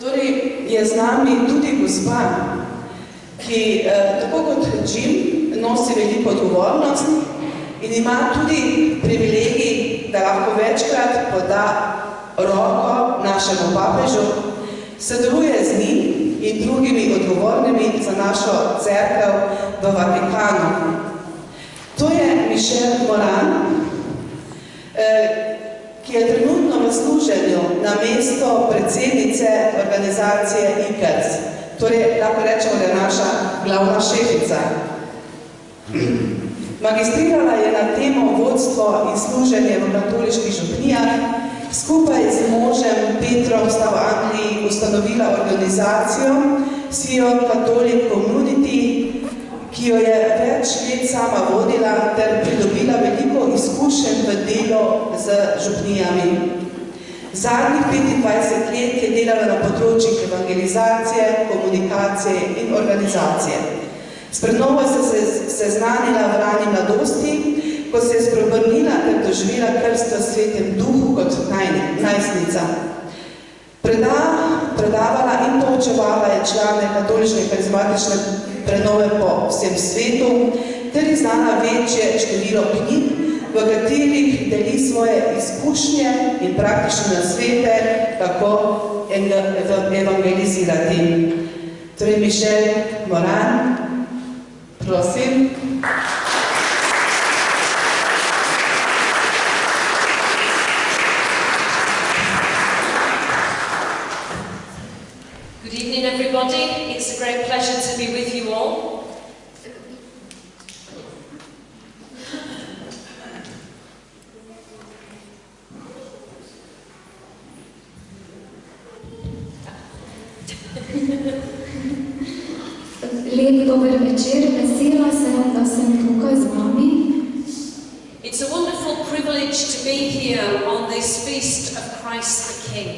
Torej je z nami tudi gospa, ki tako kot Jim nosi veliko odgovornost in ima tudi privilegij, da lahko večkrat poda roko našemu papežu, sodeluje z njim in drugimi odgovornimi za našo cerkev v Vatikanu. To je Michelle Moran, ki je trenutno v služenju na mesto predsednice organizacije ICARS. Torej, lahko rečemo, da je naša glavna šefica. Magistrirala je na temo vodstvo in služenje v katoliških župnijah. Skupaj z možem Petrom sta v Angliji ustanovila organizacijo Sion Catholic Community, ki jo je več let sama vodila ter pridobila veliko izkušenj v delu z župnijami. Zadnjih 25 let je delala na področjih evangelizacije, komunikacije in organizacije. S prenovo se seznanila v rani mladosti, ko se je spreobrnila ter doživela krsto v Svetem Duhu kot najstnica. Predavala in poučevala je člane katoliške karizmatične prenove po vsem svetu ter izdala večje število knjig, v katerih deli svoje izkušnje in praktične nasvete, kako evangelizirati. Torej, Michelle Moran, prosim. Good evening, everybody. It's a great pleasure to be with you all. Lep dober večer, vesela sem, da sem tukaj z vami. It's a wonderful privilege to be here on this feast of Christ the King.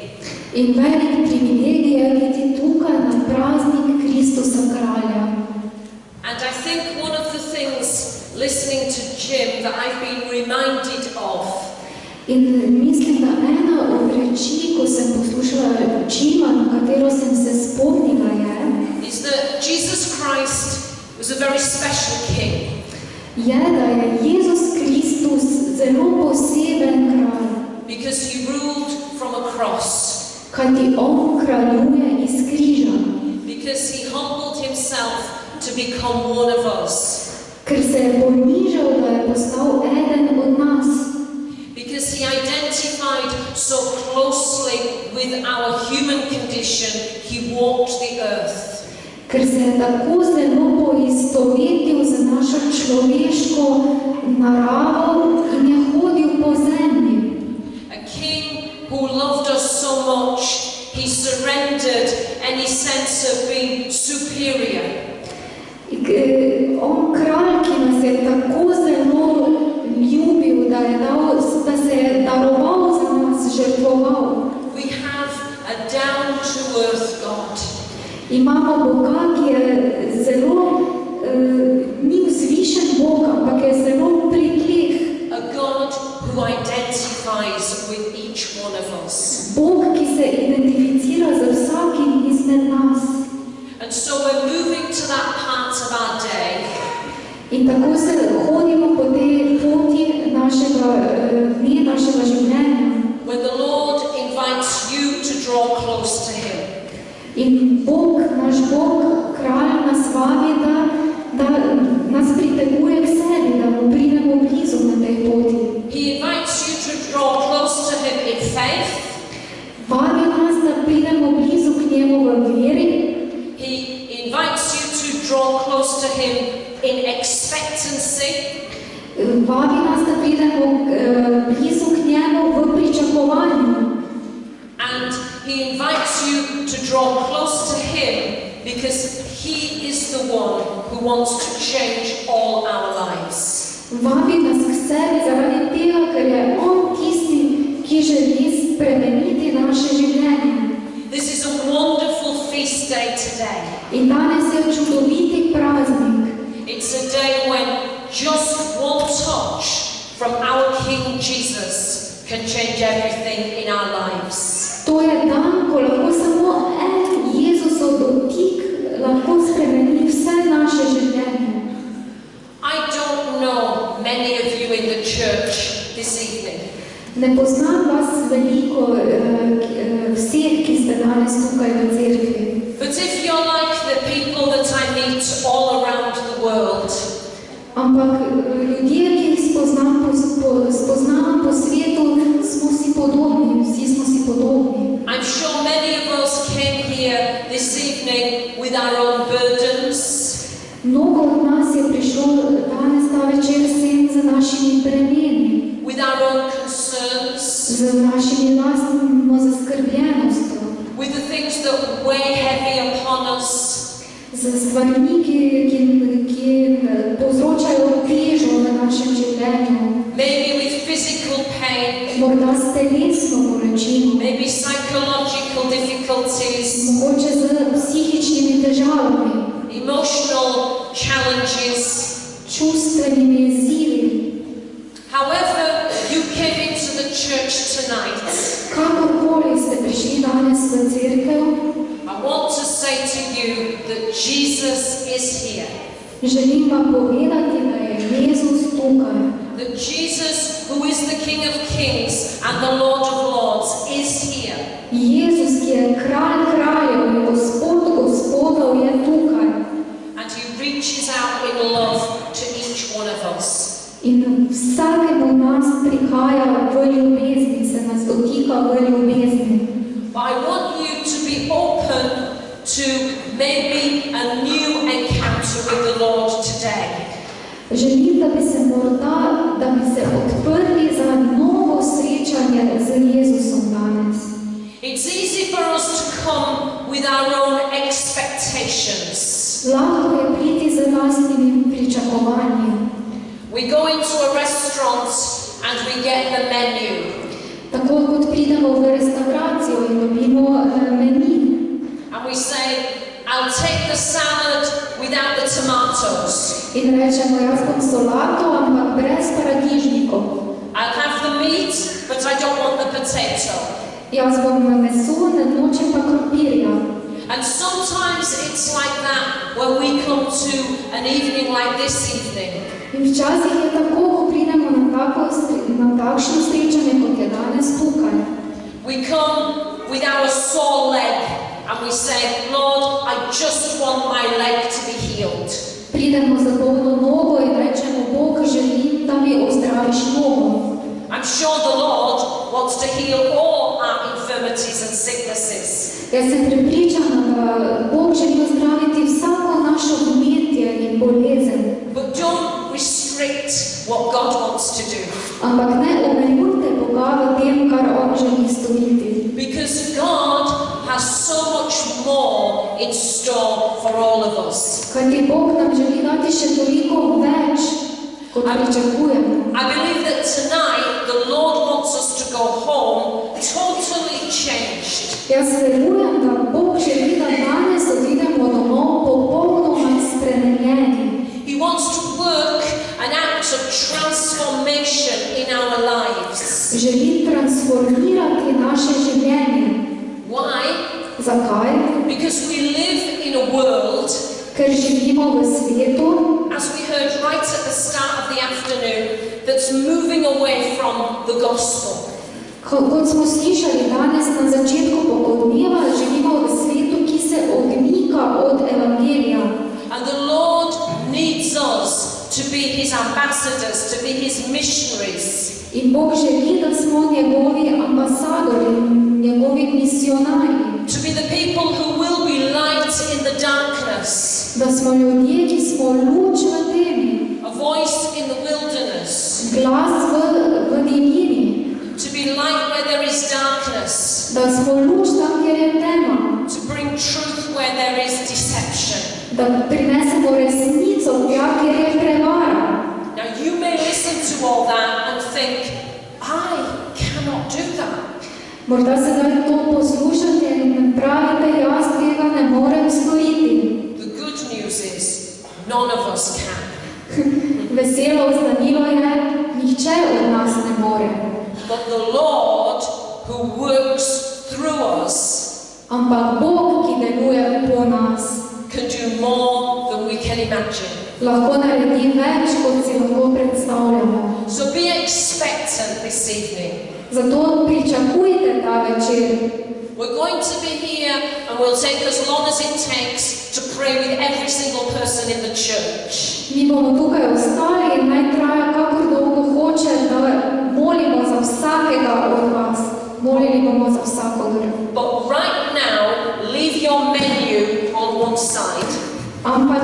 In velik privilegij je biti tukaj na praznik Kristusa Kralja. And I think one of the things listening to Jim that I've been reminded of In mislim, da ena od reči, ko sem poslušala Jima, na katero sem se spomnila, is that Jesus Christ was a very special king. je, da je Jezus Kristus zelo poseben kralj, Because he ruled from a cross. kajti on kraljuje iz križa, Because he humbled himself to become one of us. ker se je ponižal, da je postal eden od nas, Because he identified so closely with our human condition, he walked the earth. ker se je tako zelo poistovetil z našo človeško naravo in je hodil po zemlji. A king who loved us so much, he surrendered any sense of being superior. On kralj, ki nas je tako zelo ljubil, da se je daroval za nas, žrtvoval. We have a down-to-earth God. Imamo Boga, ki je zelo, ni vzvišen Bog, ampak je zelo pri tleh. A God who identifies with each one of us. Bog, ki se identificira z vsakim izmed nas. And so we're moving to that part of our day In tako se hodimo po tej poti našega življenja. when the Lord invites you to draw close to him. In Bog, naš Bog, kralj nas vabi, da nas priteguje k sebi, da mu pridemo blizu na tej poti. He invites you to draw close to him in faith. Vabi nas, da pridemo blizu k njemu v veri. He invites you to draw close to him in expectancy. Vabi nas, da pridemo blizu k njemu v pričakovanju. And he invites you to draw close to him because he is the one who wants to change all our lives. Vabi nas k sebi zaradi tega, ker je on tisti, ki želi spremeniti naše življenje. This is a wonderful feast day today. In danes je čudoviti praznik. It's a day when just one touch from our King Jesus can change everything in our lives. To je dan, ko lahko samo en Ne poznam vas veliko, vseh, ki ste danes tukaj v cerkvi. But if you're like the people that I meet all around the world, Ampak ljudje, ki jih spoznavam po svetu, smo si podobni, vsi smo si podobni. I'm sure many of us came here this evening with our own burdens, Mnogo od nas je prišlo danes ta večer sem z našimi bremeni, with our own concerns, z našimi lastnimi zaskrbljenostjo, with the things that weigh heavy upon us, z stvarmi, ki povzročajo težo v našem življenju, maybe with physical pain, morda s telesno bolečino, maybe psychological difficulties, mogoče z psihičnimi težavami, emotional challenges. čustvenimi izzivi. However you came into the church tonight, Kakorkoli ste prišli danes v cerkev, I want to say to you that Jesus is here. želim vam povedati, da je Jezus tukaj. That Jesus, who is the King of Kings and the Lord of Lords, is here. Jezus, ki je kralj kraljev in Gospod gospodov, je tukaj. And he reaches out in love to each one of us. In vsakemu nas prihaja v ljubezni, se nas dotika v ljubezni. But I want you to be open to maybe a new encounter with the Lord today. Želim, da bi se odprli za novo srečanje z Jezusom danes. It's easy for us to come with our own expectations. Lahko je priti z lastnimi pričakovanji. We go into a restaurant and we get the menu. Tako kot pridemo v restauracijo in dobimo meni. And we say, I'll take the salad without the tomatoes. In rečemo, jaz bom solato, ampak brez paradižnikov. I'll have the meat, but I don't want the potato. Jaz bom meso, ne nočem pa krompirja. And sometimes it's like that when we come to an evening like this evening. In včasih je tako, ko pridemo na takšno srečanje, kot je danes tukaj. We come with our sore leg and we say, Lord, I just want my leg to be healed. Pridemo za bolno nogo in rečemo, Bog, želim, da mi ozdraviš nogo. I'm sure the Lord wants to heal all our infirmities and sicknesses. Jaz sem prepričana, da Bog želi ozdraviti vsako našo vmetje in bolezen. But don't restrict what God wants to do. Ampak ne omejujte Boga v tem, kar On želi storiti. Because God has so much more in store for all of us. Kajti Bog nam želi dati še toliko več, kot pričakujemo. I believe that tonight the Lord wants us to go home totally changed. Jaz verujem, da Bog želi, da danes odidemo domov popolnoma spremenjeni. He wants to work an act of transformation in our lives. Želi transformirati naše življenje. Why? Zakaj? Because we live in a world, Ker živimo v svetu, as we heard right at the start of the afternoon, that's moving away from the gospel. kot smo slišali danes na začetku popoldneva, živimo v svetu, ki se odmika od evangelija. And the Lord needs us to be his ambassadors, to be his missionaries. In Bog želi, da smo njegovi ambasadori, njegovi misionarji. To be the people who will be light in the darkness. Da smo ljudje, ki smo luč v temi. A voice in the wilderness. Glas v divjini. To be light where there is darkness. Da smo luč tam, kjer je tema. To bring truth where there is deception. Da prinesemo resnico tja, kjer je prevara. Now you may listen to all that and think, I cannot do that. Morda sedaj to poslušate in pravite, jaz tega ne morem storiti. The good news is, none of us can. Veselo oznanilo je, nihče od nas ne more. But the Lord who works through us Ampak Bog, ki deluje po nas, can do more than we can imagine. lahko naredi več, kot si lahko predstavljamo. So be expectant this evening. Zato pričakujte ta večer. We're going to be here and we'll take as long as it takes to pray with every single person in the church. Mi bomo tukaj ostali in naj traja kakor dolgo hoče, da molimo za vsakega od vas. Molili bomo za vsakogar. But right now, leave your menu on one side. Ampak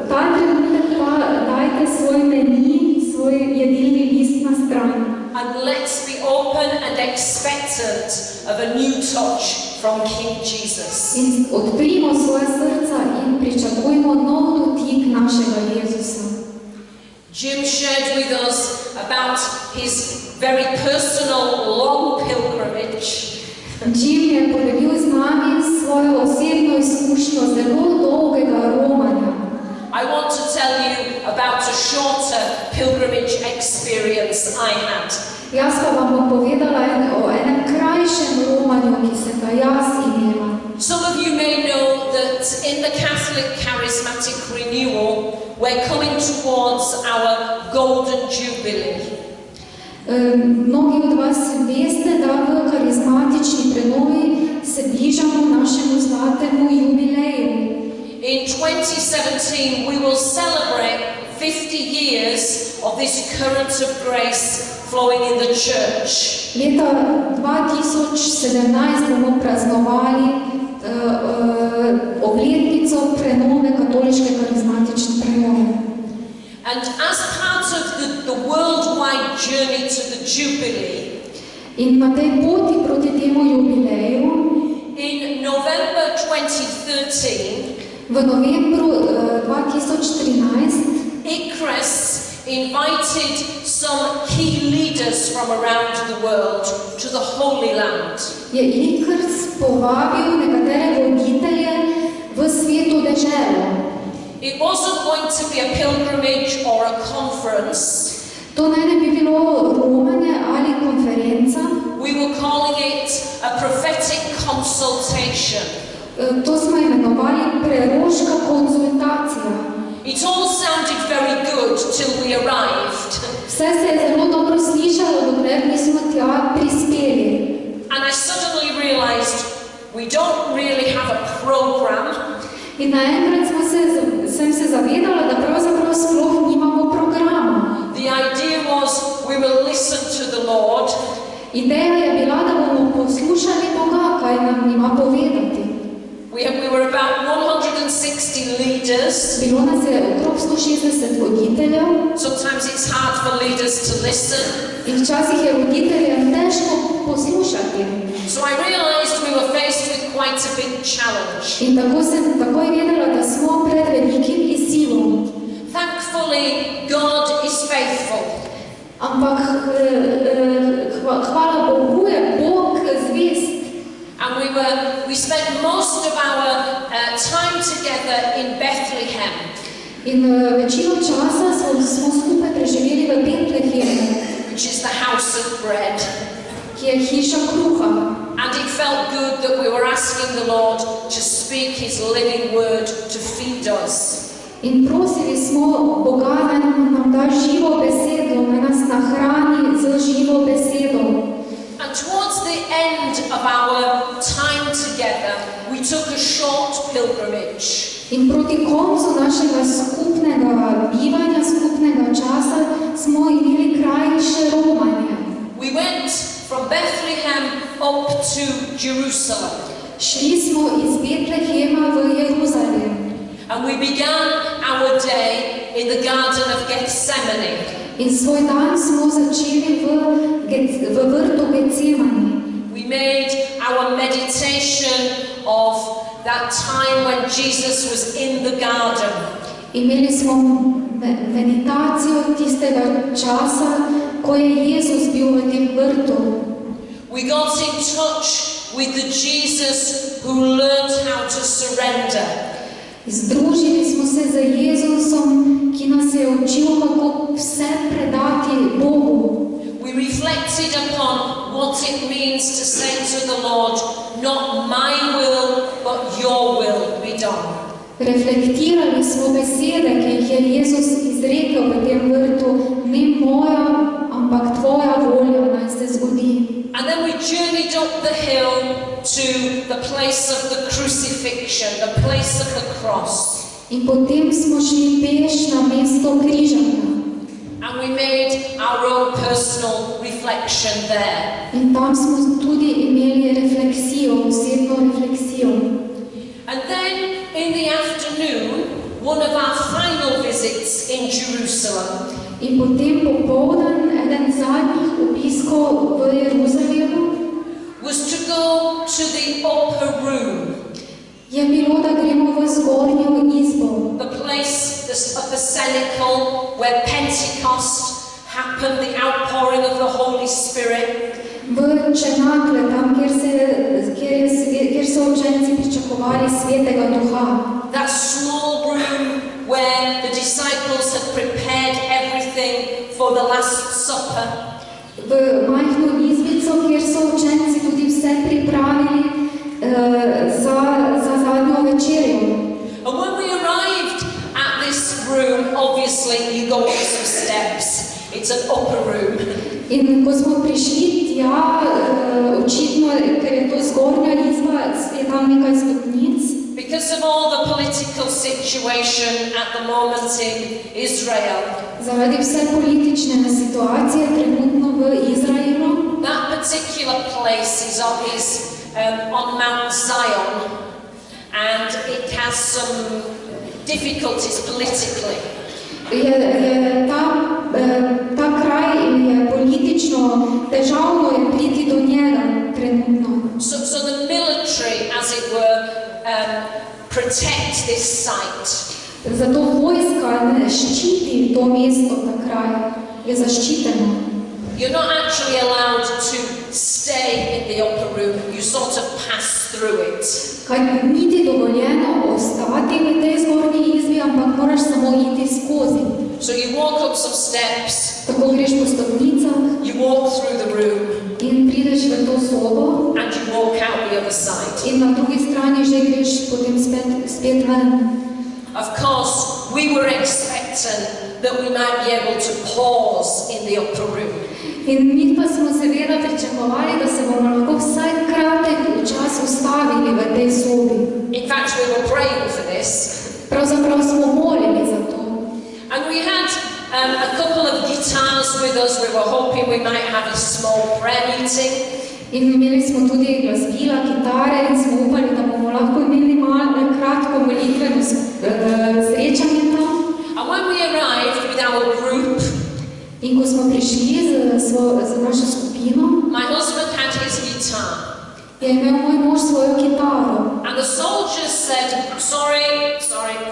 ta trenutek pa dajte svoj meni, svoj jedilni list na stran. And let's be open and expectant of a new touch from King Jesus. In odprimo svoje srca in pričakujmo nov dotik našega Jezusa. Jim shared with us about his very personal long pilgrimage. Jim je podelil z nami svojo osebno izkušnjo zelo dolgega romanja. I want to tell you about a shorter pilgrimage experience I had. Jaz pa vam bom povedala o enem krajšem romanju, ki sem ga jaz imela. Some of you may know that in the Catholic Charismatic Renewal, we're coming towards our Golden Jubilee. Mnogi od vas veste, da v karizmatični prenovi se bližamo našemu zlatemu jubileju. In 2017, we will celebrate 50 years of this current of grace flowing in the church. Leta 2017 bomo praznovali obletnico prenove katoliške karizmatične prenove. And as part of the worldwide journey to the Jubilee, In na tej poti proti temu jubileju, in November 2013, v novembru 2013, ICRES invited some key leaders from around the world to the Holy Land. je ICRS povabil nekatere voditelje v svetu deželo. It wasn't going to be a pilgrimage or a conference. To naj ne bi bilo romanje ali konferenca, We were calling it a prophetic consultation. to smo imenovali preroška konzultacija. It all sounded very good till we arrived. Vse se je zelo dobro slišalo, dokler nismo tja prispeli. And I suddenly realized we don't really have a program. In naenkrat sem se zavedala, da pravzaprav sploh nimamo programa. The idea was we will listen to the Lord. Ideja je bila, da bomo poslušali Boga, kaj nam ima povedati. We were about 160 leaders. Bilo nas je okrog 160 voditeljev Sometimes it's hard for leaders to listen. in včasih je voditeljem težko poslušati. So I realized we were faced with quite a big challenge. In tako sem takoj vedela, da smo pred velikim izzivom. Thankfully, God is faithful. Ampak hvala Bogu je Bog zvest. And we spent most of our time together in Bethlehem. In večino časa smo skupaj preživeli v Betlehemu, Which is the house of bread. ki je hiša kruha. And it felt good that we were asking the Lord to speak His living word to feed us. In prosili smo Boga, da nam da živo besedo, da nas nahrani z živo besedo. And towards the end of our time together, we took a short pilgrimage. In proti koncu našega skupnega bivanja, skupnega časa, smo imeli krajše romanje. We went from Bethlehem up to Jerusalem. Šli smo iz Betlehema v Jeruzalem. And we began our day in the Garden of Gethsemane. In svoj dan smo začeli v vrtu Getsemani. We made our meditation of that time when Jesus was in the garden. Imeli smo meditacijo tistega časa, ko je Jezus bil v tem vrtu. We got in touch with the Jesus who learned how to surrender. Združili smo se z Jezusom, ki nas je učil, kako vse predati Bogu. We reflected upon what it means to say to the Lord, not my will, but your will be done. Reflektirali smo besede, ki jih je Jezus izrekel v tem vrtu, ne moja, ampak tvoja volja naj se zgodi. And then we journeyed up the hill to the place of the crucifixion, the place of the cross. In potem smo šli peš na mesto križanja. And we made our own personal reflection there. In tam smo tudi imeli refleksijo, osebno refleksijo. And then in the afternoon, one of our final visits in Jerusalem In potem popoldan, eden zadnjih obiskov v Jeruzalemu, was to go to the upper room, je bilo, da gremo v zgornjo izbo. the place of the cenacle where Pentecost happened, the outpouring of the Holy Spirit. V Čenakle, tam, kjer so učenci pričakovali Svetega Duha. That small room where the disciples had prepared everything for the Last Supper. V majhno izbico, kjer so učenci tudi vse pripravili za zadnjo večerjo. And when we arrived at this room, obviously you go up some steps. It's an upper room. In ko smo prišli tja, očitno, ker je to zgornja izba, je tam nekaj stopnic. Because of all the political situation at the moment in Israel, Zaradi vse politične situacije trenutno v Izraelu, that particular place is on Mount Zion, and it has some difficulties politically. ta kraj je politično težavno je priti do njega trenutno. So the military, as it were, protect this site. Zato vojska ščiti to mesto, ta kraj je zaščiteno. You're not actually allowed to stay in the upper room, you sort of pass through it. Kaj ni ti dovoljeno ostati v tej zgornji izbi, ampak moraš samo iti skozi. So you walk up some steps, Tako greš po stopnicah you walk through the room, in prideš v to sobo and you walk out the other side. in na drugi strani že greš potem spet ven. Of course, we were expectant that we might be able to pause in the upper room. In mi pa smo seveda pričakovali, da se bomo lahko vsaj kratek čas ustavili v tej sobi. In fact, we were praying for this. Pravzaprav smo molili za to. And we had a couple of guitars with us. We were hoping we might have a small prayer meeting. In imeli smo tudi glasbila, kitare in smo upali, da bomo lahko imeli malo kratko molitveno srečanje tam. And when we arrived with our group, In ko smo prišli z našo skupino, my husband had his guitar. je imel moj mož svojo kitaro. And the soldiers said, sorry,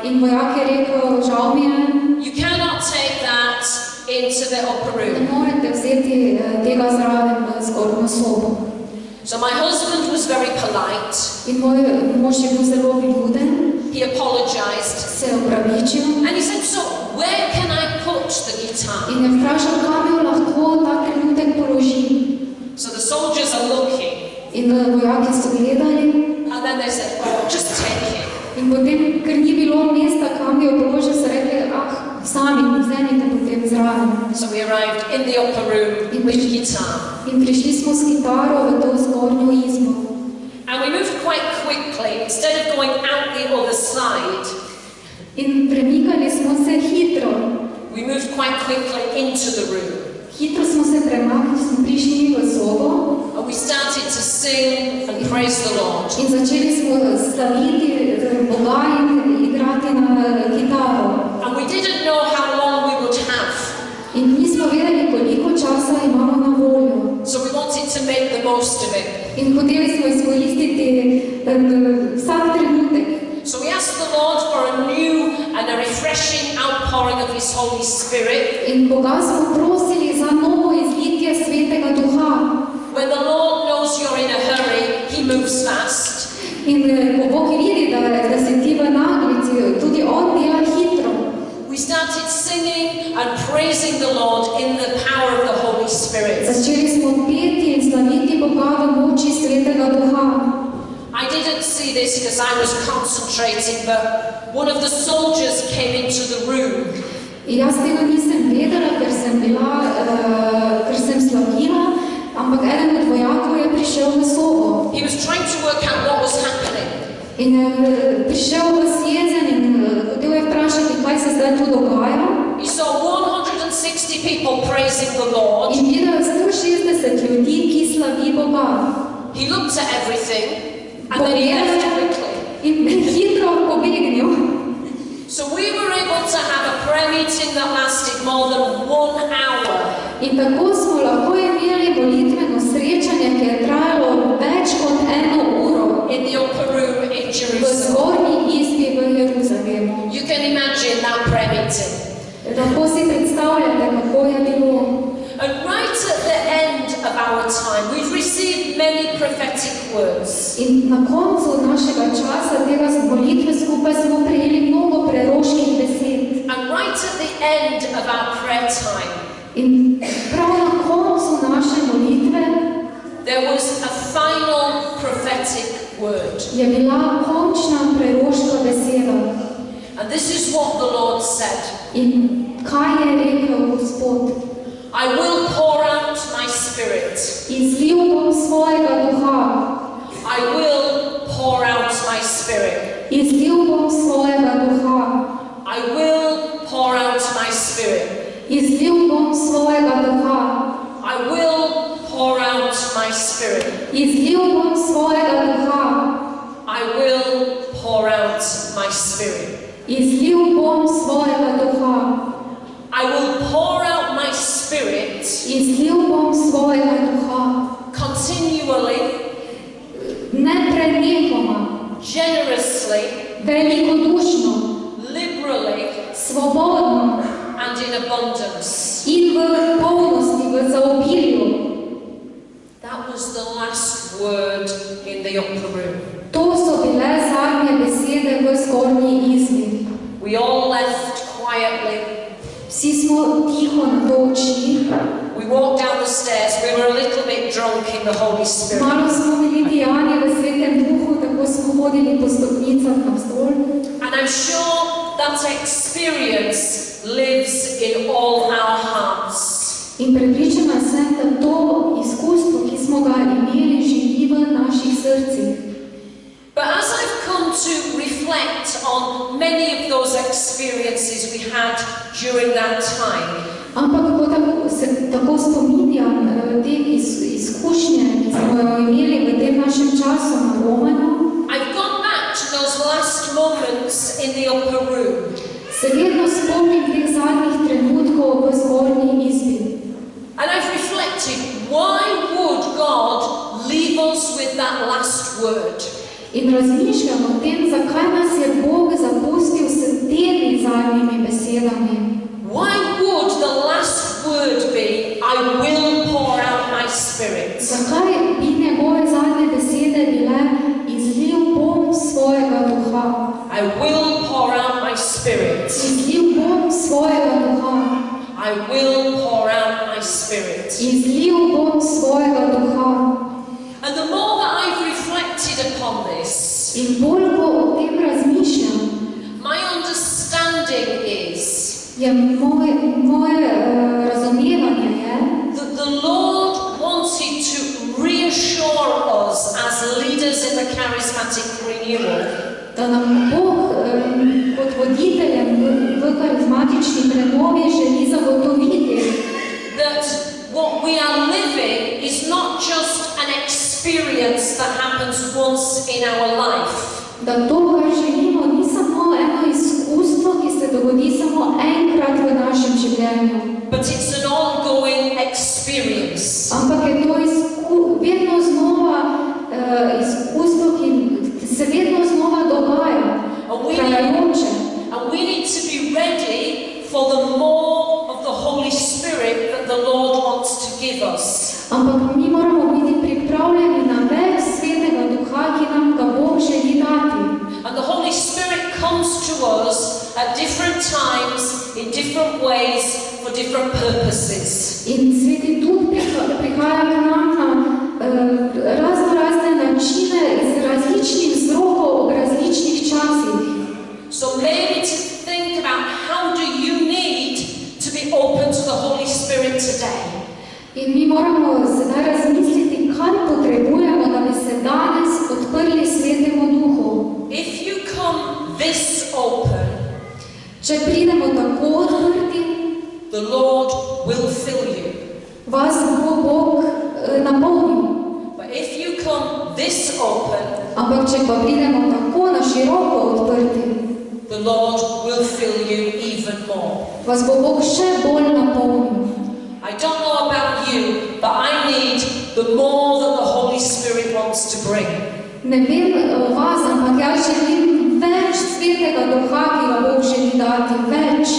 In vojak je rekel, žal mi je, you cannot take that into the upper ne room. morete vzeti tega zraven v zgornjo sobo. So my husband was very polite. In moj mož je bil zelo viljuden, He apologized. se je opravičil And he said, so where can I put the guitar? in je vprašal, kam jo lahko ta trenutek položim. So the soldiers are looking. In vojaki so gledali And then they said, oh, just take it. in potem, ker ni bilo mesta, kam jo položil, so rekli, sami vzemite potem zraven. So we arrived in the upper room with the guitar. In prišli smo s kitaro v to zgornjo izbo. And we moved quite quickly. Instead of going out the other side, In premikali smo se hitro. we moved quite quickly into the room. Hitro smo se premaknili, smo prišli v sobo And we started to sing and praise the Lord. in začeli smo slaviti Boga in igrati na kitaro. And we didn't know how long we would have. In nismo vedeli, koliko časa imamo na voljo. So we wanted to make the most of it. In hoteli smo izkoristiti vsak trenutek. So we asked the Lord for a new and a refreshing outpouring of His Holy Spirit. In Boga smo prosili za novo izlitje Svetega Duha. When the Lord knows you're in a hurry, He moves fast. In ko Bog vidi, da si ti v naglici, tudi On dela hitro. We started singing and praising the Lord in the power of the Holy Spirit. Začeli smo peti in slaviti Boga v moči Svetega Duha. I didn't see this because I was concentrating, but one of the soldiers came into the room. In jaz tega nisem vedela, ker sem slavila. ampak eden od vojakov je prišel v sobo He was trying to work out what was happening. in je prišel v jezen in hotel je vprašati, kaj se zdaj tu dogaja. He saw 160 people praising the Lord. In videl 160 ljudi, ki slavi Boga. He looked at everything and then he left quickly. In hitro pobegnil. So we were able to have a prayer meeting that lasted more than 1 hour. In tako smo lahko imeli molitveno srečanje, ki je trajalo več kot 1 uro In the upper room in v Jerusalem. zgornji izbi v Jeruzalemu. You can imagine that prayer meeting. Lahko si predstavljate, kako je bilo. And right at the end of our time, we've received many prophetic words. In na koncu našega časa tega molitve skupaj smo prejeli mnogo preroških besed. And right at the end of our prayer time, In prav na koncu naše molitve there was a final prophetic word. je bila končna preroška beseda. And this is what the Lord said. In kaj je rekel Gospod? I will pour out my spirit. Izlil bom svojega duha. I will pour out my spirit. Izlil bom svojega duha. I will pour out my spirit. Izlil bom svojega duha. I will pour out my spirit. Izlil bom svojega duha. I will pour out my spirit. Izlil bom svojega duha. I will pour out my spirit Izlil bom svojega duha. continually, Neprenehoma, generously, velikodušno, liberally, svobodno and in abundance. in v polnosti, v zaobilju. That was the last word in the upper room. To so bile zadnje besede v zgornji izbi. We all left quietly. Vsi smo tiho na to odšli. We walked down the stairs. We were a little bit drunk in the Holy Spirit. Malo smo bili pijani v Svetem Duhu, tako smo hodili po stopnicah navzdol. And I'm sure that experience lives in all our hearts. In prepričana sem, da to izkustvo, ki smo ga imeli, živi v naših srcih. But as I've come to reflect on many of those experiences we had during that time, Ampak ko se tako spominjam te izkušnje, ki smo jo imeli v tem našem času na Romanu, I've gone back to those last moments in the upper room. se vedno spomnim teh zadnjih trenutkov v zgornji izbi. And I've reflected, why would God leave us with that last word? In razmišljam o tem, zakaj nas je Bog zapustil s temi zadnjimi besedami. Why would the last word be, I will pour out my spirit? Zakaj bi njegove zadnje besede bile, izlil bom svojega duha. I will pour out my spirit. Izlil bom svojega duha. I will pour out my spirit. Izlil bom svojega duha. And the more that I've reflected upon this, In bolj ko o tem razmišljam, my understanding is je moje razumevanje je, that the Lord wanted to reassure us as leaders in the charismatic renewal da nam Bog kot voditeljem v karizmatični prenovi želi zagotoviti, that what we are living is not just an experience that happens once in our life, da to, kar želimo, ni samo eno izkustvo, ki se dogodi samo enkrat v našem življenju, but it's an ongoing experience. ampak je to vedno znova izkustvo, ki se vedno znova dogaja, trajajoče. And we need to be ready for the more of the Holy Spirit that the Lord wants to give us. Ampak mi moramo biti pripravljeni na več Svetega Duha, ki nam ga Bog želi dati. And the Holy Spirit comes to us at different times, in different ways, for different purposes. In Sveti Duh prihaja k nam na razne načine iz različnih vzrokov ob različnih časih. So maybe to think about how do you need to be open to the Holy Spirit today. In mi moramo sedaj razmišljati, Če pridemo tako odprti, the Lord will fill you. vas bo Bog napolnil. But if you come this open, Ampak če pa pridemo tako na široko odprti, the Lord will fill you even more. vas bo Bog še bolj napolnil. I don't know about you, but I need the more that the Holy Spirit wants to bring. Ne vem o vas, ampak jaz želim več Svetega Duha, ki ga Bog želi dati, več.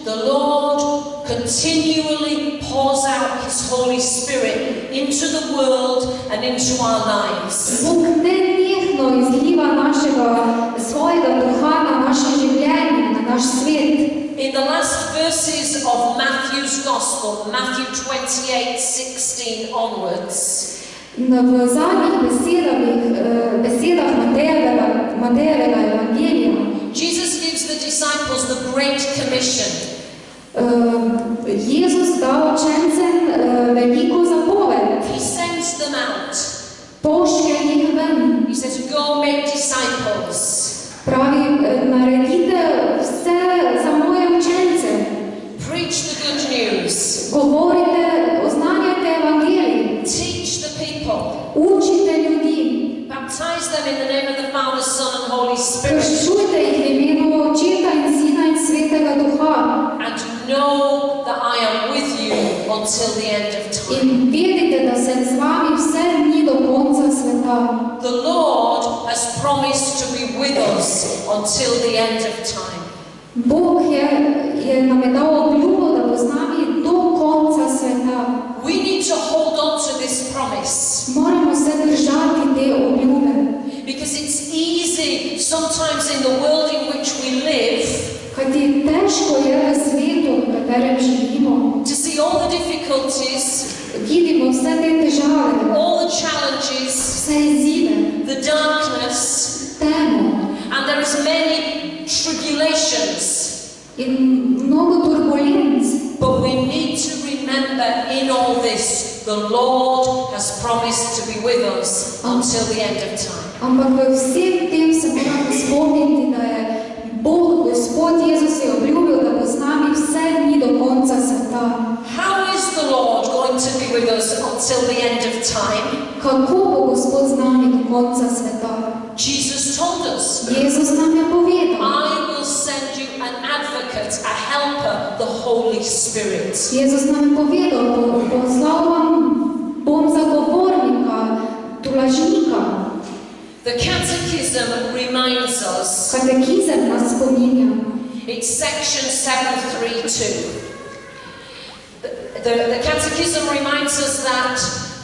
The Lord continually pours out His Holy Spirit into the world and into our lives. Bog nenehno izliva svojega duha na naše življenje, na naš svet. In the last verses of Matthew's Gospel, Matthew 28:16 onwards, V zadnjih besedah Matejevega evangelija Jesus gives the disciples the Great Commission. Jezus da učencem veliko zapoved. He sends them out. Pošlje jih ven. He says, go make disciples. Pravi, naredite vse za moje učence. Preach the good news. Govorite, oznanjajte evangelij. Teach the people. Učite ljudi. Baptize them in the name of the Father, Son and Holy Spirit. Krščujte jih v imenu Očeta in Sina in Svetega Duha. And know that I am with you until the end of time. In vedite, da sem z vami vse dni do konca sveta. The Lord has promised to be with us until the end of time. Bog je nam je dal obljubo, da bo z nami do konca sveta. We need to hold on to this promise. Moramo se držati te obljube. Because it's easy sometimes in the world in which we live Kajti težko je v svetu, v katerem živimo. to see all the difficulties, Vidimo vse te težave, all the challenges, vse izzive, the darkness, temo and there is many tribulations. in mnogo turbulenc. But we need to remember in all this, the Lord has promised to be with us until the end of time. Ampak v vsem tem se moramo spomniti, da je Bog, Gospod Jezus je obljubil, da bo z nami vse dni do konca sveta. How is the Lord going to be with us until the end of time? Kako bo Gospod z nami do konca sveta? Jesus told us, Jezus nam je povedal. I will send you an advocate, a helper, the Holy Spirit. Jezus nam je povedal, poslal vam bom zagovornika, tolažnika. The Catechism reminds us, Katekizem nas spominja. it's section 732. The Catechism reminds us that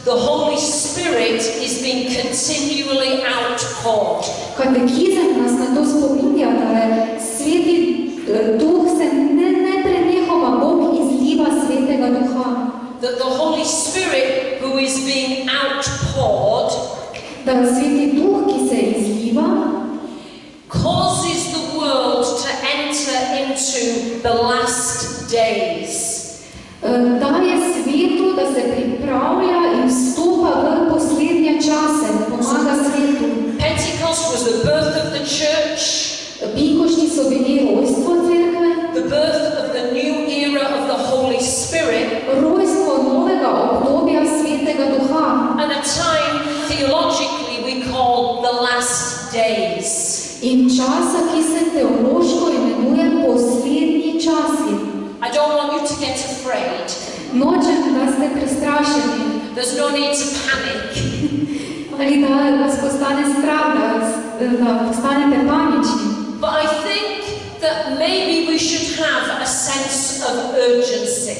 the Holy Spirit is being continually outpoured. Katekizem nas na to spominja, da je Sveti Duh se neprenehoma Bog izliva Svetega Duha. That the Holy Spirit who is being outpoured Da Sveti Duh, ki se izliva, causes the world to enter into the last days. daje svetu, da se pripravlja in vstopa v poslednje čase, pomaga svetu. Pentecost was the birth of the church, Pikošti so bili rojstvo cerkve, the birth of the new era of the Holy Spirit, rojstvo novega obdobja Svetega Duha and a time theologically we call the last days. in časa, ki se teološko imenuje poslednji časi. I don't want you to get afraid. Nočem, da ste prestrašeni There's no need to panic. ali da vas postane strah, da postanete panični. But I think that maybe we should have a sense of urgency.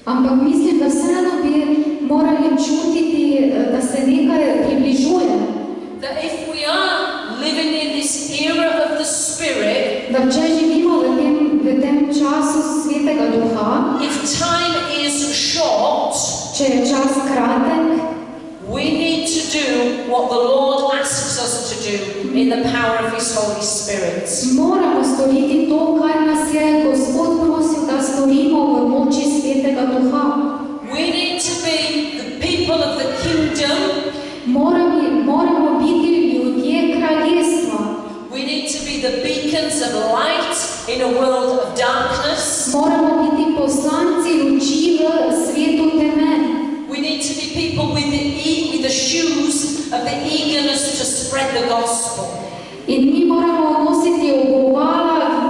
Ampak mislim, da vseeno bi morali čutiti, da se nekaj približuje. That if we are living in this era of the Spirit, Da če živimo v tem času Svetega Duha, if time is short, če je čas kratek, we need to do what the Lord asks us to do in the power of His Holy Spirit. moramo storiti to, kar nas je Gospod prosil, da storimo v moči Svetega Duha. We need to be the people of the kingdom. Moramo biti ljudje kraljestva. We need to be the beacons of light in a world of people with the shoes of the eagerness to spread the gospel. In mi moramo nositi obuvala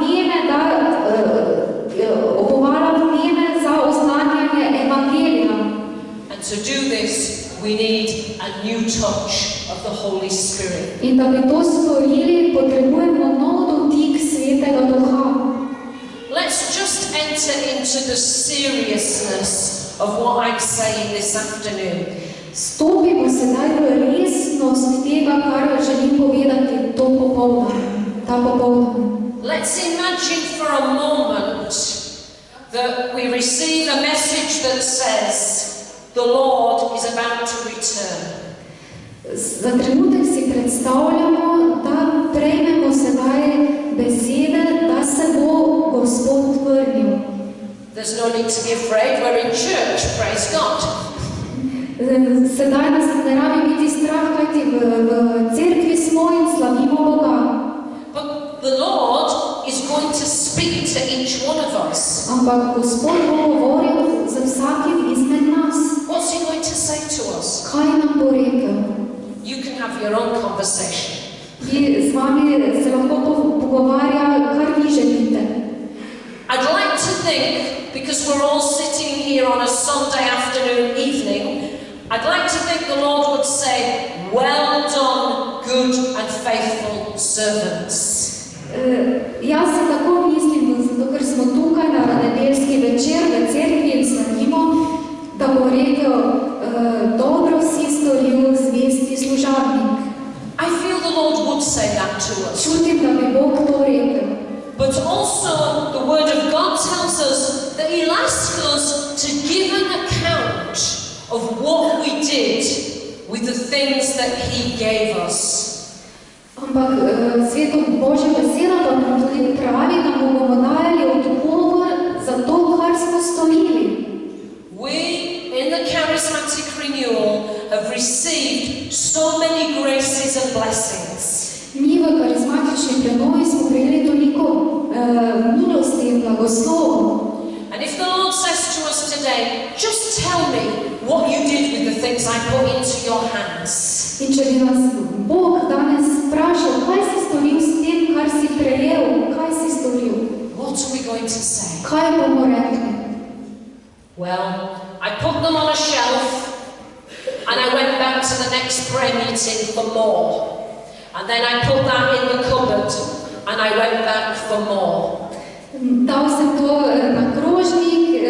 vneme za oznanjanje evangelija. And to do this, we need a new touch of the Holy Spirit. In da bi to storili, potrebujemo nov dotik Svetega Duha. Let's just enter into the seriousness of what I'm saying this afternoon. Stopimo sedaj v resnost tega, kar želim povedati ta popoldan. Let's imagine for a moment that we receive a message that says the Lord is about to return. Za trenutek si predstavljamo, da prejmemo sedaj besede, da se bo Gospod vrnil. There's no need to be afraid, we're in church, praise God. Sedaj nas ne rabi biti strah, kajti v cerkvi smo in slavimo Boga. But the Lord is going to speak to each one of us. Ampak Gospod bo govoril z vsakim izmed nas. What's he going to say to us? Kaj nam bo rekel? You can have your own conversation. Z vami se lahko pogovarja, kar vi želite. I'd like to think, because we're all sitting here on a Sunday afternoon evening, I'd like to think the Lord would say, well done, good and faithful servants. Jaz se tako mislim, zato ker smo tukaj na nedeljski večer v cerkvi in slavimo, da bo rekel, dobro si storil, zvesti služabnik. I feel the Lord would say that to us. Čutim, da bi Bog to rekel. But also the Word of God tells us that He'll ask us to give an account of what we did with the things that He gave us. Ampak sveto Božja beseda pa nam tudi pravi, da mu bomo dajali odgovor za to, kar smo storili. We in the charismatic renewal have received so many graces and blessings. Mi v karizmatični prenovi smo prejeli toliko milosti in blagoslovov. And if the Lord says to us today, just tell me what you did with the things I put into your hands. In če bi nas Bog danes sprašal, kaj si storil s tem, kar si prejel, kaj si storil? What are we going to say? Kaj bomo rekli? Well, I put them on a shelf and I went back to the next prayer meeting for more. And then I put that in the cupboard and I went back for more. Dal sem to na krožnik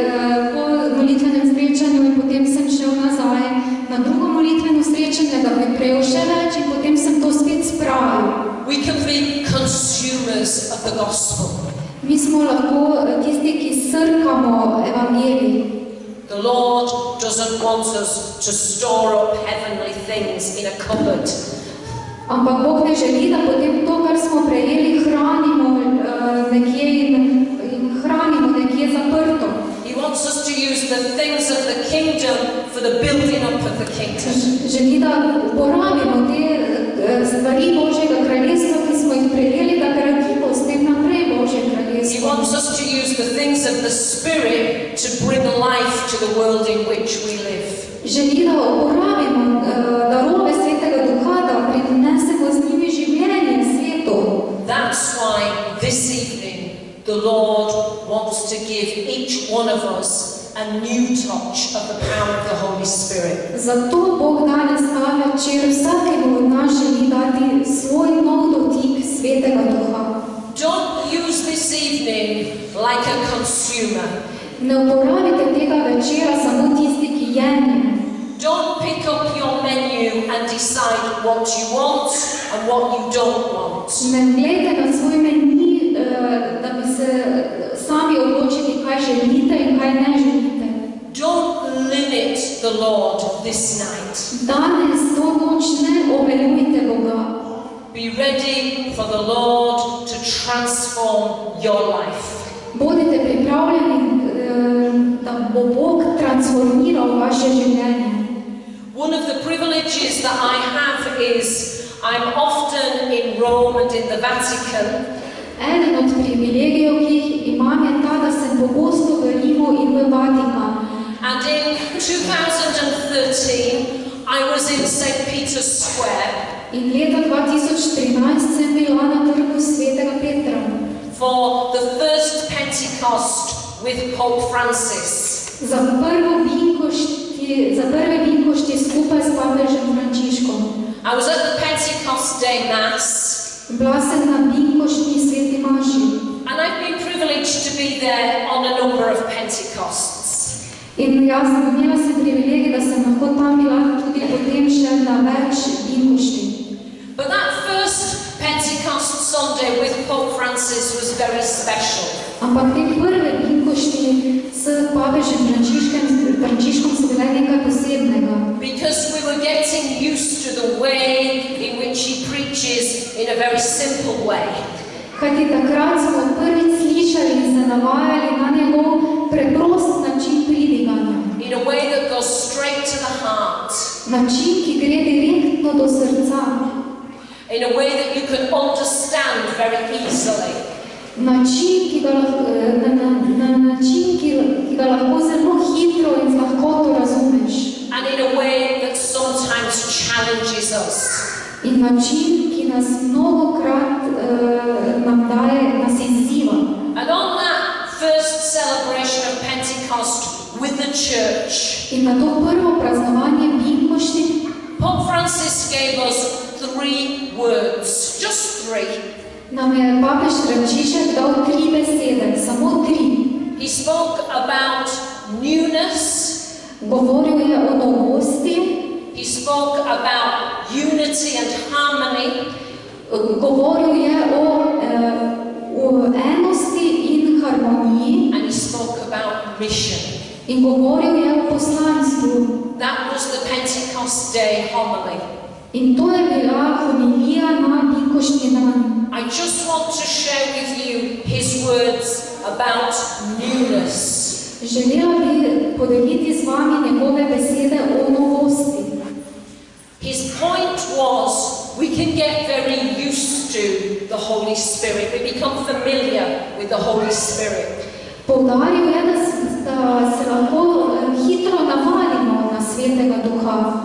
po molitvenem srečanju in potem sem šel nazaj na drugo molitveno srečanje, da bi prejel še več in potem sem to spet spravil. We can be consumers of the gospel. Mi smo lahko tisti, ki srkamo evangelij. The Lord doesn't want us to store up heavenly things in a cupboard. Ampak Bog ne želi, da potem to, kar smo prejeli, hranimo nekje in hranimo nekje zaprto. He wants us to use the things of the kingdom for the building up of the kingdom. Želi, da uporabimo te stvari Božjega kraljestva, ki smo jih prejeli, da gradimo s tem naprej Božje kraljestvo. He wants us to use the things of the Spirit to bring life to the world in which we live. Želi, da uporabimo darove Svetega Duha, da prinesemo z njimi življenje svetu. That's why this evening the Lord wants to give each one of us a new touch of the power of the Holy Spirit. Zato Bog danes ta večer vsakemu od nas želi dati svoj nov dotik Svetega Duha. Don't use this evening like a consumer. Ne uporabite tega večera samo tisti, ki jemlje. Don't pick up your menu and decide what you want and what you don't want. Ne gledajte na svoj meni, da bi se sami odločili, kaj želite in kaj ne želite. Don't limit the Lord this night. Danes to noč ne omejujte Boga. Be ready for the Lord to transform your life. Bodite pripravljeni, da bo Bog transformiral vaše življenje. One of the privileges that I have is I'm often in Rome and in the Vatican. Eden od privilegijev, ki jih imam, je ta, da sem pogosto v Rimu in v Vatikanu. And in 2013, I was in St. Peter's Square In leta 2013 sem bila na trgu Svetega Petra for the first Pentecost with Pope Francis. za prve binkoštje skupaj s papežem Frančiškom. I was at the Pentecost Day Mass, Bila sem na binkoštni sveti maši and I've been privileged to be there on a number of Pentecosts. in imela sem privilegij, da sem lahko tam bila tudi potem še na več binkošti. But that first Pentecost Sunday with Pope Francis was very special. Ampak te prve binkošti s papežem Frančiškom so bile nekaj posebnega. Because we were getting used to the way in which he preaches in a very simple way. Kajti takrat smo prvič slišali in se navajali na njegov preprost način pridiganja. In a way that goes straight to the heart. Način, ki gre direktno do srca. In a way that you can understand very easily. Način, ki ga lahko zelo hitro in z lahkoto razumeš. And in a way that sometimes challenges us. In način, ki nas mnogokrat nas izziva. And on that first celebration of Pentecost with the church, In na to prvo praznovanje binkošti Pope Francis gave us 3 words, just 3. nam je papež Frančišek dal 3 besede, samo 3. He spoke about newness, Govoril je o novosti, he spoke about unity and harmony, govoril je o enosti in harmoniji and he spoke about mission. in govoril je o poslanstvu. That was the Pentecost Day homily. In to je bila homilija na binkoštni dan. I just want to share with you his words about newness. Želela bi podeliti z vami njegove besede o novosti. His point was, we can get very used to the Holy Spirit. We become familiar with the Holy Spirit. Poudaril je, da se lahko hitro navadimo na Svetega Duha.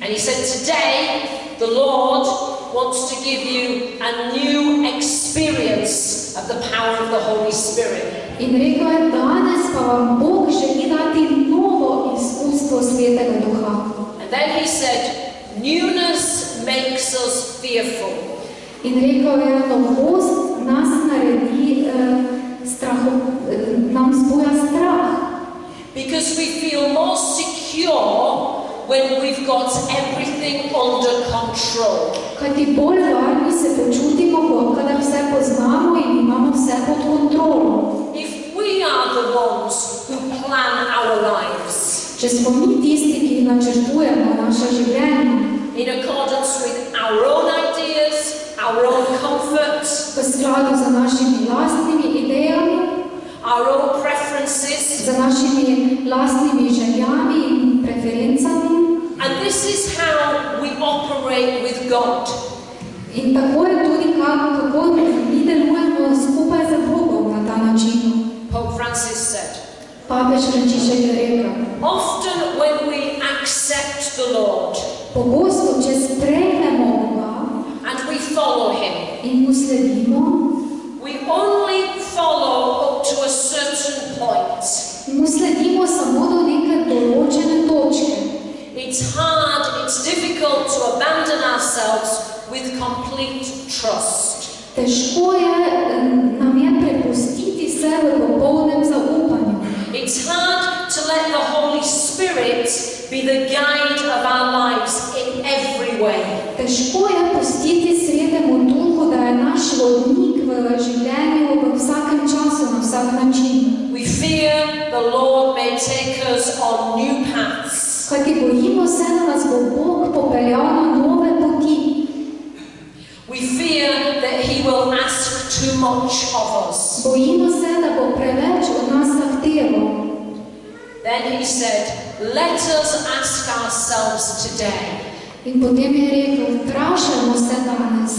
And he said, today, the Lord wants to give you a new experience of the power of the Holy Spirit. In rekel je, danes pa vam Bog želi dati novo izkustvo Svetega Duha. And then he said, newness makes us fearful. In rekel je, novost nas naredi nam zbuja strah. Because we feel more secure when we've got everything under control. Kajti bolj varni se počutimo, kadar vse poznamo in imamo vse pod kontrolo. If we are the ones who plan our lives Če smo mi tisti, ki načrtujemo naše življenje in accordance with our own ideas, our own comfort, v skladu z našimi lastnimi idejami, our own preferences, z našimi lastnimi željami in preferencami. and this is how we operate with God. In tako je tudi, kako mi delujemo skupaj z Bogom na ta način. Pope Francis said, Papež Frančišek je rekel, often when we accept the Lord pogosto, če sprejmemo Boga and we follow Him, in mu sledimo, we only follow up to a certain point. mu sledimo samo do neke določene točke. It's hard, it's difficult to abandon ourselves with complete trust. Težko je nam je prepustiti se v popolnem zaupanju. It's hard to let the Holy Spirit be the guide of our lives in every way. Težko je pustiti Svetemu Duhu, da je naš vodnik v življenju v vsakem času, na vsak način. We fear the Lord may take us on new paths. Kajti bojimo se, da nas bo Bog popeljal na nove poti. We fear that He will ask too much of us. Bojimo se, da bo preveč od nas zahteval. Then He said, let us ask ourselves today, In potem je rekel, vprašajmo se danes,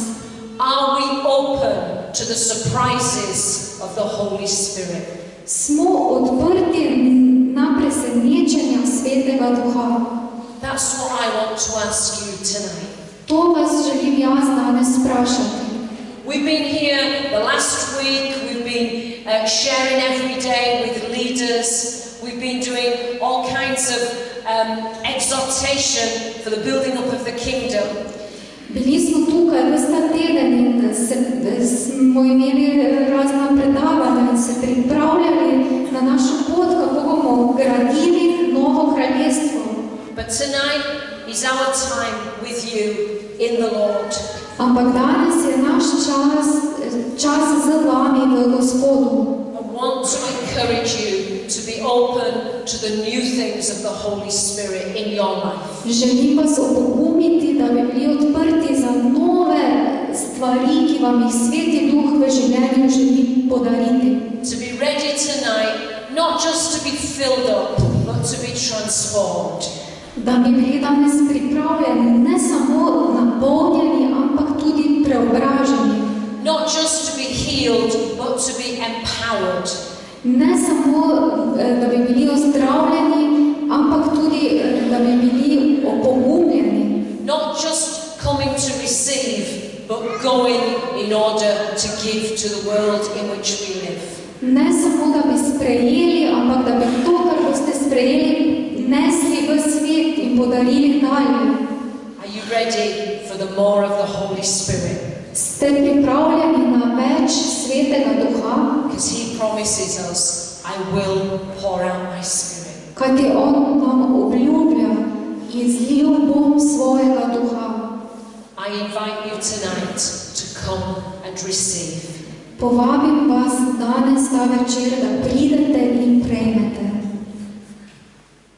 are we open to the surprises of the Holy Spirit? smo odprti na na presenečenja Svetega Duha. That's what I want to ask you tonight. To vas želim jaz danes vprašati. We've been here the last week, we've been sharing every day with leaders, we've been doing all kinds of exhortation for the building up of the kingdom. Bili smo tukaj ves ta teden in smo imeli razna predavanja in se pripravljali na našo pot, kako bomo gradili novo kraljestvo. But tonight is our time with you in the Lord. Ampak danes je naš čas z vami v Gospodu. I want to encourage you to be open to the new things of the Holy Spirit in your life. Želim vas opogumiti, da bi bili odprti za nove stvari, ki vam jih Sveti Duh v življenju želi podariti. To be ready tonight, not just to be filled up, but to be transformed. Da bi bili danes pripravljeni, ne samo napolnjeni, ampak tudi preobraženi. Not just to be healed, but to be empowered. Ne samo, da bi bili ozdravljeni, ampak tudi, da bi bili opogumljeni. Not just coming to receive, but going in order to give to the world in which we live. Ne samo, da bi sprejeli, ampak da bi to, kar boste sprejeli, nesli v svet in podarili dalje. Are you ready for the more of the Holy Spirit? Ste pripravljeni na več Svetega Duha? Because He promises us, I will pour out my Spirit. Kajti On nam obljublja, izlil bom svojega Duha. I invite you tonight to come and receive. Povabim vas danes ta večer, da pridete in prejmete.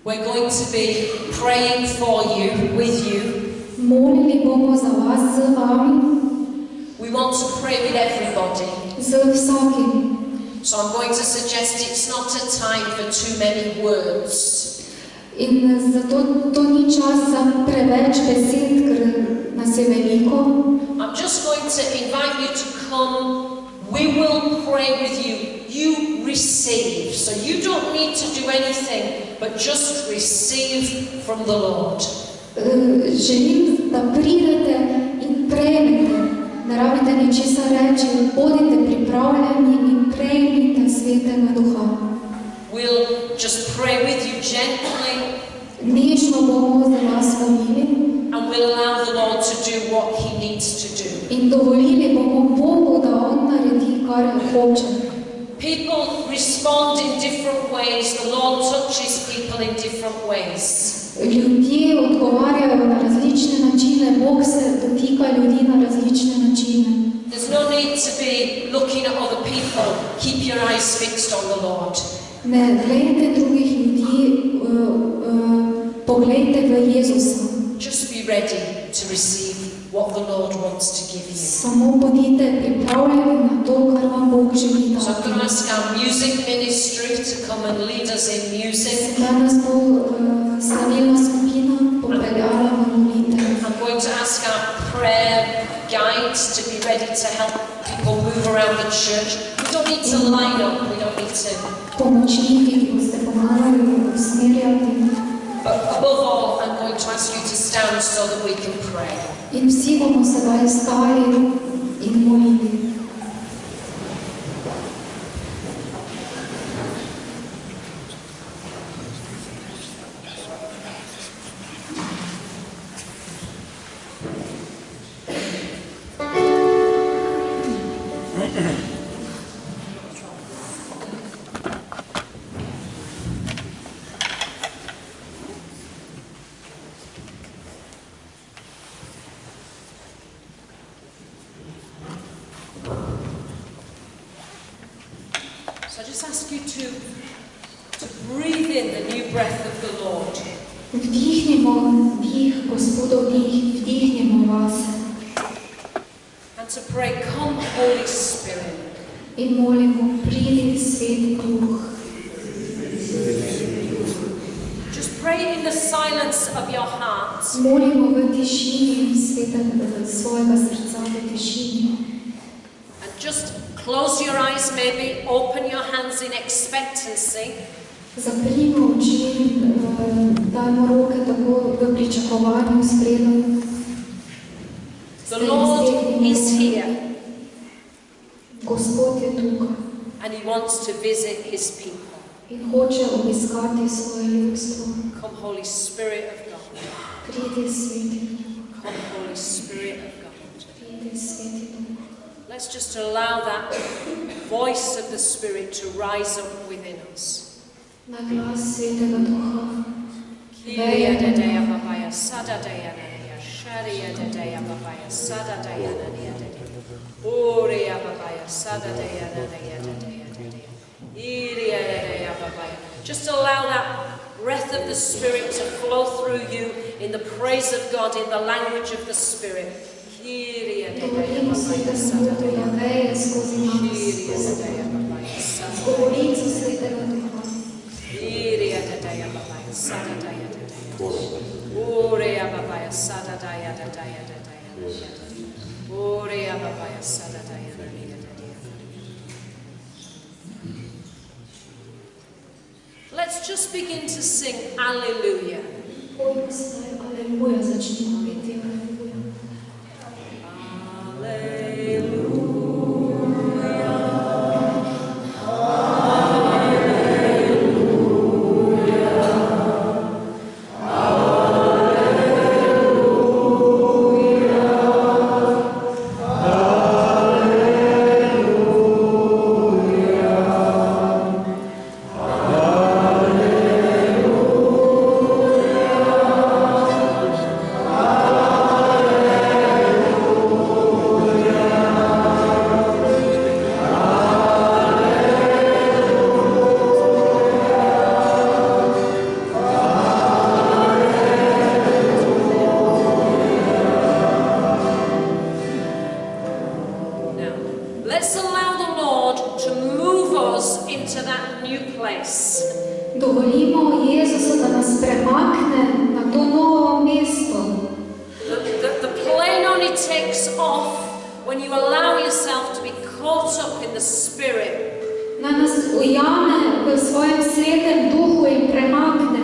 We're going to be praying for you, with you. Molili bomo za vas z vami, We want to pray with everybody. z vsakim. So I'm going to suggest it's not a time for too many words. In zato to ni čas za preveč besed, ker nas je veliko. I'm just going to invite you to come. We will pray with you. You receive. So you don't need to do anything, but just receive from the Lord. Želim, da pridete in prejmete. Ne rabite ničesar reči, bodite pripravljeni in prejmite Svetega Duha. We'll just pray with you gently, Nežno bomo za vas molili and we'll allow the Lord to do what He needs to do. in dovolili bomo Bogu, da On naredi, kar hoče. People respond in different ways. The Lord touches people in different ways. Ljudje odgovarjajo na različne načine, Bog se dotika ljudi na različne načine. There's no need to be looking at other people. Keep your eyes fixed on the Lord. Ne glejte drugih ljudi, poglejte v Jezusa. Just be ready to receive what the Lord wants to give you. Samo bodite pripravljeni na to, kar vam Bog želi So I'm going to dati. ask our music ministry to come and lead us in music. Danes bo slavilna skupina popeljala v molitev. I'm going to ask our prayer guides to be ready to help people move around the church. We don't need to line up, we don't need to. Pomočniki, ki boste pomagali usmerjati. But above all, I'm going to ask you to stand so that we can pray. In vsi bomo sedaj stali in molili. So I just ask you to breathe in the new breath of the Lord. Vdihnimo dih, Gospodov dih, vdihnimo vas And to pray, come Holy Spirit. in molimo, pridi Sveti Duh. Just pray in the silence of your heart. Molimo v tišini svojega srca, v tišini. And just close your eyes, maybe open your hands in expectancy. Zaprimo oči, dajmo roke tako v pričakovanju, spredom. The Lord is here Gospod je tukaj and He wants to visit His people. in hoče obiskati svoje ljudstvo. Come, Holy Spirit of God. Pridi, Sveti Duh, Come, Holy Spirit of God. pridi, Sveti Duh. Let's just allow that voice of the Spirit to rise up within us. Na glas Svetega Duha. Kyria dedeya babaya sada dayanania sharia dedeya babaya sada dayanania dedeya Uria babaya sada dayanania dedeya dedeya Iria dedeya babaya. Just allow that breath of the Spirit to flow through you in the praise of God, in the language of the Spirit. Kyria dedeya Govorimo babaya Svetemu sada Duhu, dayanania Javeje skozi nas. Kyria dedeya babaya sada Govorico Svetega Duha. Kyria dedeya babaya sada dayanania. Urea babaya sada daya da daya da daya. Urea babaya sada daya da daya da daya. Let's just begin to sing Alleluia. Pojmo zdaj Aleluja, začnimo peti Aleluja. Let's allow the Lord to move us into that new place. Dovolimo Jezusu, da nas premakne na to novo mesto. The plane only takes off when you allow yourself to be caught up in the Spirit. Da nas ujame v svojem svetem duhu in premakne.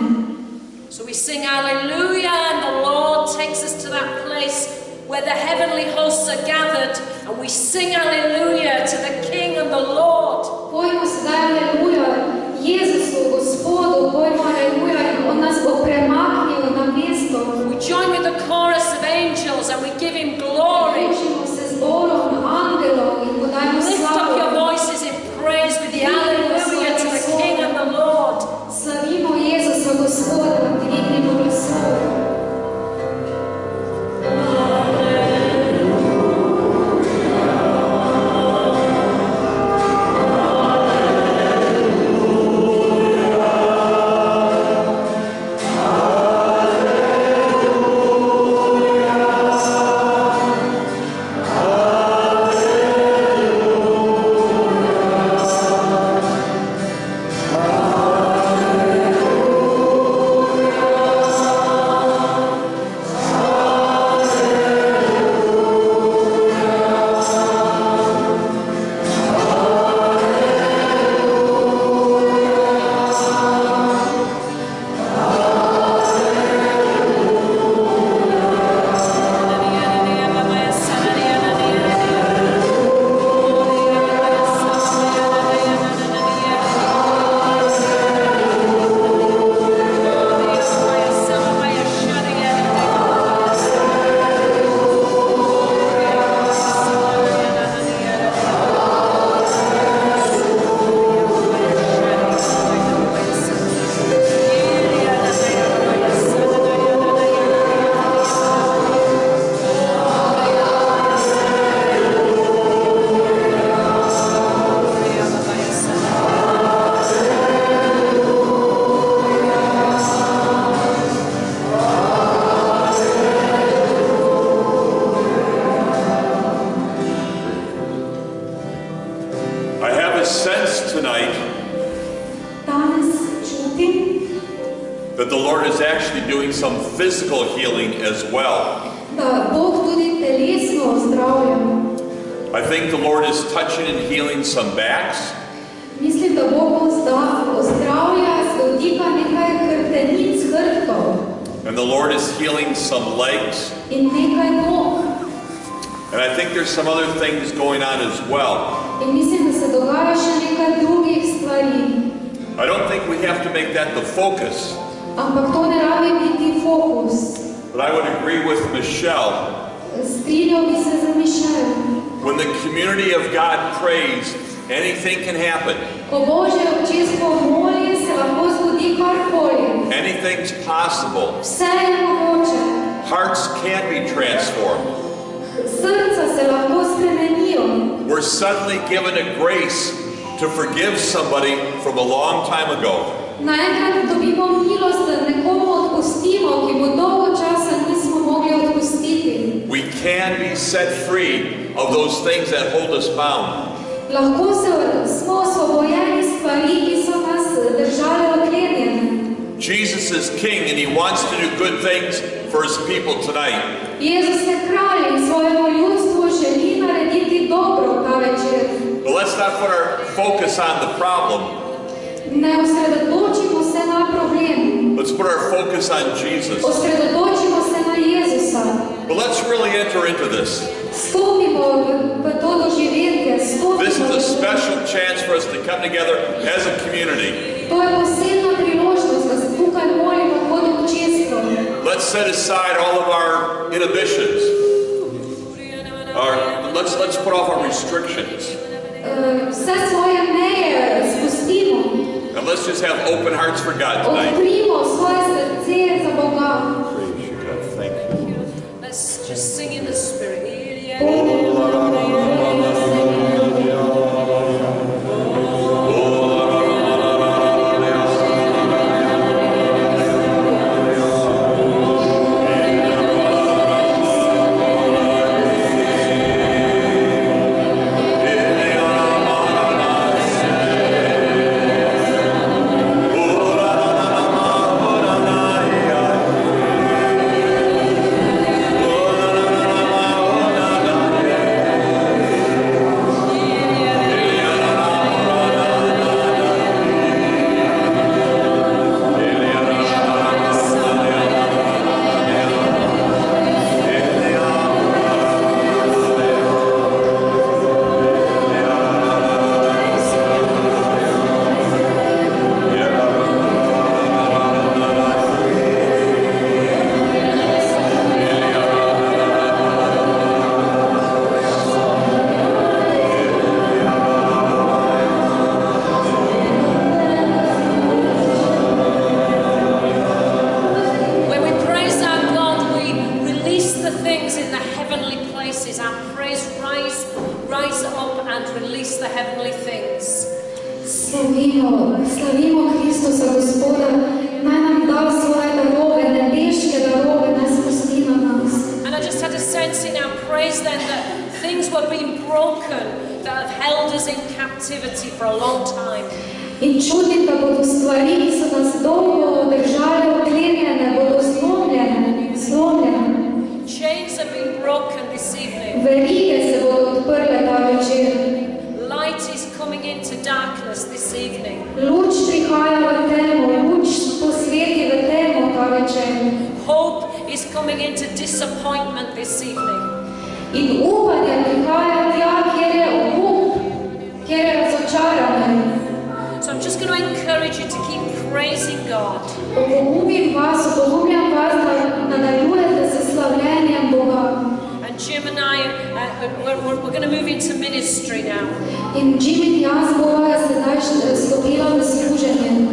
So we sing Alleluia, and the Lord takes us to that place where the heavenly hosts are gathered, and we sing Alleluia to the King and the Lord. Pojmo sedaj Aleluja Jezusu, Gospodu, pojmo Aleluja in On nas bo premaknil na mesto. We join with the chorus of angels and we give Him glory. Družimo se z zborom angelov in podajmo Lift up your slavo. voices in praise with the Alleluia to the King and the Lord. Slavimo Jezusa, Gospoda, dvignimo glasove. that the Lord is actually doing some physical healing as well. Da Bog tudi telesno ozdravlja. I think the Lord is touching and healing some backs. Mislim, da Bog ozdravlja dotika nekaj hrbtenic, hrbtov And the Lord is healing some legs. in nekaj nog. And I think there's some other things going on as well. In mislim, da se dogaja še nekaj drugih stvari. I don't think we have to make that the focus. Ampak to ne rabi biti fokus. But I would agree with Michelle. Strinjal bi se z Mišel. When the community of God prays, anything can happen. Ko Božje občinstvo moli, se lahko zgodi karkoli. Anything's possible. Vse je mogoče. Hearts can be transformed. Srca se lahko spremenijo. We're suddenly given a grace to forgive somebody from a long time ago. Naenkrat dobimo milost, da nekomu odpustimo, ki mu dolgo časa nismo mogli odpustiti. We can be set free of those things that hold us bound. Lahko smo osvobojeni stvari, ki so nas držale oklenjene. Jesus is king and he wants to do good things for his people tonight. Jezus je kralj in svojemu ljudstvu želi narediti dobro ta večer. But let's not put our focus on the problem. Ne osredotočimo se na problem. Let's put our focus on Jesus. Osredotočimo se na Jezusa. But let's really enter into this. Stopimo v to doživetje. This is a special chance for us to come together as a community. To je posebna priložnost, da se tukaj molimo kot občinstvo. Let's set aside all of our inhibitions. Let's put off our restrictions. Vse svoje meje spustimo. And let's just have open hearts for God tonight. Odprimo svoje srce za Boga. Praise you, God. Thank you. Let's just sing in the Spirit. Slavimo Kristusa Gospoda, naj nam da svoje darove, nebeške darove, naj spusti na nas. And I just had a sense in our praise then that things were being broken that have held us in captivity for a long time. In čutim, da bodo stvari, ki so nas dolgo držale oklenjene, bodo zlomljene. Chains have been broken this evening. Verige se bodo odprle ta večer. Light is coming into darkness this evening. Luč prihaja v temo, luč posveti v temo ta večer. Hope is coming into disappointment this evening. In upanje prihaja tja, kjer je obup, kjer je razočaranje. So I'm just going to encourage you to keep praising God. Opogumim vas, da nadaljujete s slavljenjem Boga. And Jim and I, we're going to move into ministry now. In Jim in jaz bova sedaj stopila v služenje.